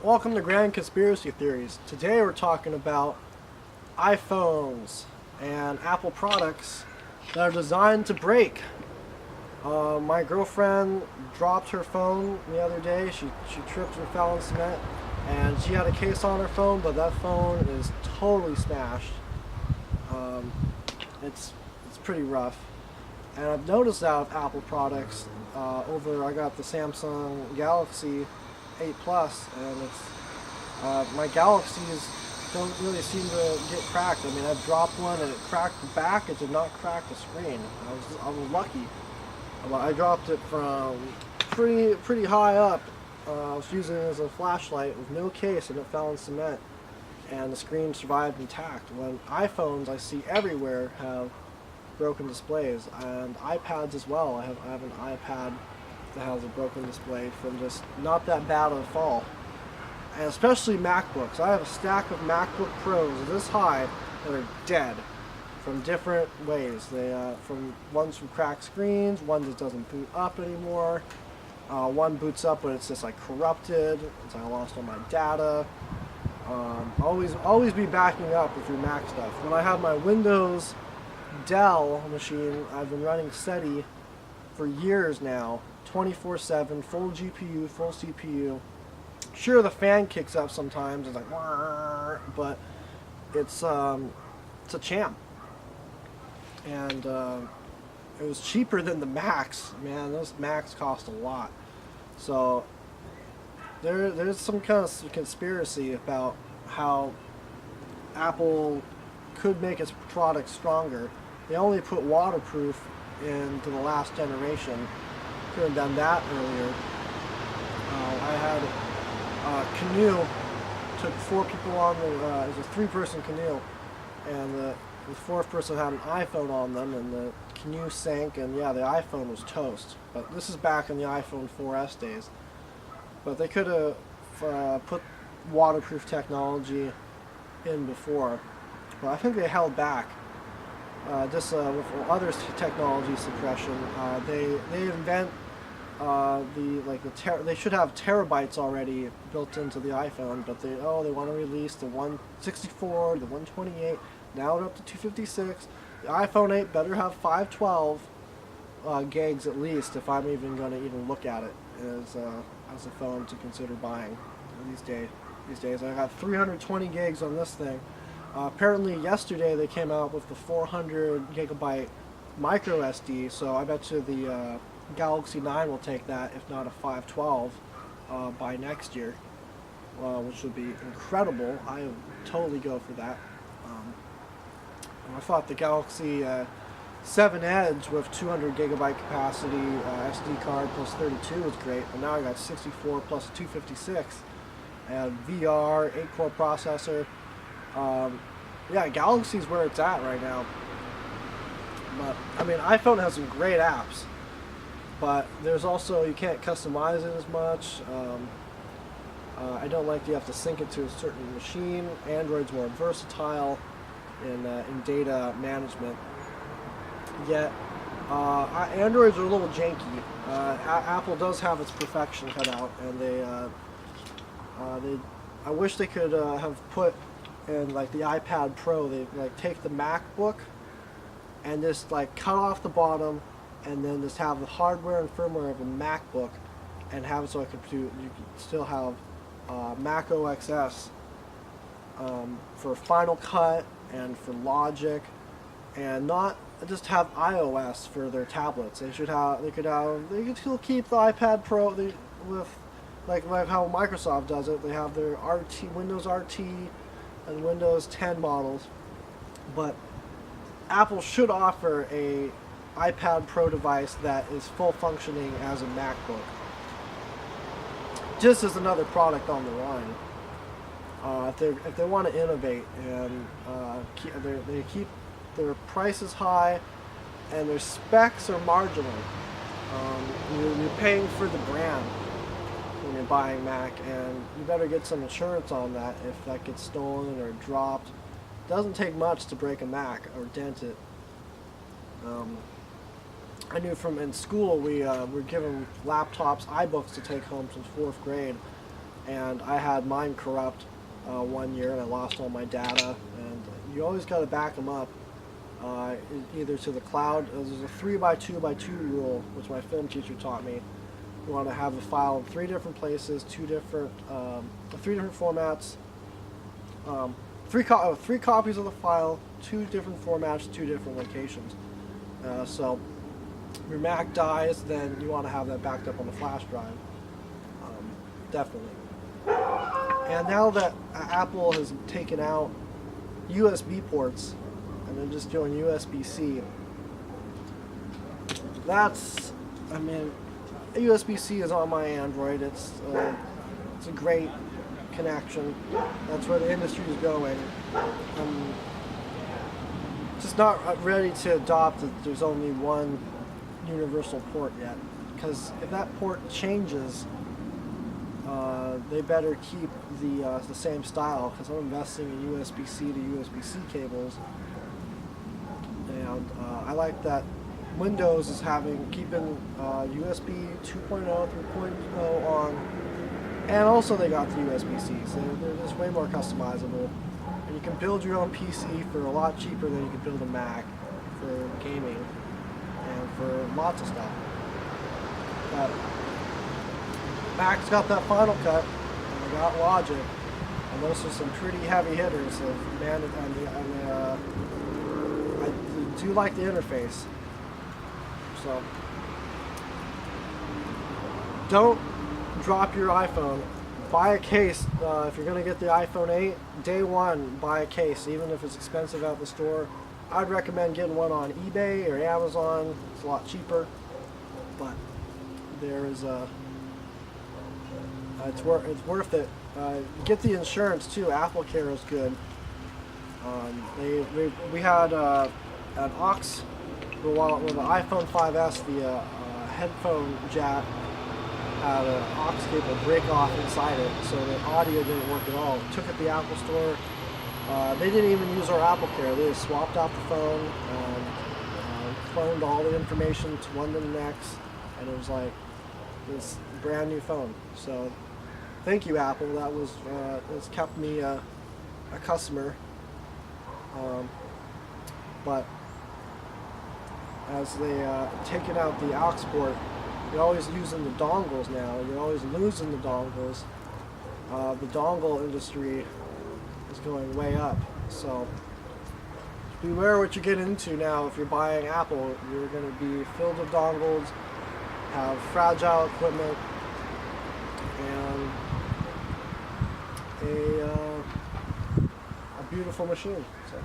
Welcome to Grand Conspiracy Theories. Today we're talking about iPhones and Apple products that are designed to break. My girlfriend dropped her phone the other day. She tripped and fell in cement, and she had a case on her phone, but that phone is totally smashed. Um, it's pretty rough. And I've noticed that with Apple products. I got the Samsung Galaxy 8 Plus, and my Galaxies don't really seem to get cracked. I mean, I dropped one and it cracked the back. It did not crack the screen. I was lucky. I dropped it from pretty high up. I was using it as a flashlight with no case, and it fell in cement, and the screen survived intact. When iPhones I see everywhere have broken displays, and iPads as well. I have an iPad that has a broken display from just not that bad of a fall. And especially MacBooks. I have a stack of MacBook Pros this high that are dead from different ways. From ones from cracked screens, one that doesn't boot up anymore. One boots up but it's just like corrupted. So I lost all my data. Always be backing up with your Mac stuff. When I have my Windows Dell machine, I've been running SETI for years now, 24/7, full GPU, full CPU. Sure, the fan kicks up sometimes, it's like, but it's a champ, and it was cheaper than the Macs. Man, those Macs cost a lot. So there's some kind of conspiracy about how Apple could make its product stronger. They only put waterproof into the last generation. Could have done that earlier. I had a canoe, took 4 people on it was a 3-person canoe, and the 4th person had an iPhone on them, and the canoe sank, and yeah, the iPhone was toast. But this is back in the iPhone 4S days. But they could have put waterproof technology in before. But I think they held back. With other technology suppression, they invent they should have terabytes already built into the iPhone, but they want to release the 164, the 128, now up to 256. The iPhone 8 better have 512 gigs at least if I'm even going to even look at it as a phone to consider buying these days. I got 320 gigs on this thing. Apparently yesterday they came out with the 400 gigabyte micro SD, so I bet you the Galaxy 9 will take that, if not a 512, by next year, which would be incredible. I would totally go for that. I thought the Galaxy 7 Edge with 200 gigabyte capacity SD card plus 32 was great, but now I got 64 plus 256 and VR, 8-core processor. Yeah, Galaxy's where it's at right now. But I mean, iPhone has some great apps, but there's also, you can't customize it as much. I don't like you have to sync it to a certain machine. Android's more versatile in data management. Yet Androids are a little janky. Apple does have its perfection cut out, and I wish they could have put in like the iPad Pro. They like take the MacBook and just like cut off the bottom, and then just have the hardware and firmware of a MacBook, and have it so you can still have Mac OS X for Final Cut and for Logic, and not just have iOS for their tablets. They could still keep the iPad Pro with like how Microsoft does it. They have their Windows RT and Windows 10 models, but Apple should offer a iPad Pro device that is full functioning as a MacBook, just as another product on the line. If they want to innovate and they keep their prices high and their specs are marginal, you're paying for the brand when you're buying Mac, and you better get some insurance on that if that gets stolen or dropped. It doesn't take much to break a Mac or dent it. I knew from in school we were given laptops, iBooks to take home since 4th grade, and I had mine corrupt one year, and I lost all my data. And you always got to back them up, either to the cloud. There's a 3x2x2 rule, which my film teacher taught me. You want to have the file in 3 different places, 3 different formats, 3 copies of the file, 2 different formats, 2 different locations. So your Mac dies, then you want to have that backed up on the flash drive. Definitely. And now that Apple has taken out USB ports and they're just doing USB-C, I mean, USB-C is on my Android. It's a great connection. That's where the industry is going. I'm just not ready to adopt that there's only one universal port yet, because if that port changes, they better keep the same style, because I'm investing in USB-C to USB-C cables, and I like that Windows is keeping USB 2.0, 3.0 on, and also they got the USB-C, so they're just way more customizable, and you can build your own PC for a lot cheaper than you can build a Mac for gaming and for lots of stuff. But Mac's got that Final Cut, and they got Logic, and those are some pretty heavy hitters. I do like the interface. So don't drop your iPhone. Buy a case. If you're going to get the iPhone 8, day one, buy a case, even if it's expensive at the store. I'd recommend getting one on eBay or Amazon. It's a lot cheaper, but there is it's worth it. Get the insurance too. Apple Care is good. We had an aux. Well, the iPhone 5S, the headphone jack had an aux cable break off inside it, so the audio didn't work at all. Took it to the Apple store. They didn't even use our Apple Care. They just swapped out the phone and cloned all the information to one to the next, and it was like this brand new phone. So thank you, Apple. That's kept me a customer. But as they taken out the aux port, you're always using the dongles now. You're always losing the dongles. The dongle industry is going way up. So beware what you get into now. If you're buying Apple, you're going to be filled with dongles, have fragile equipment, and a beautiful machine. So.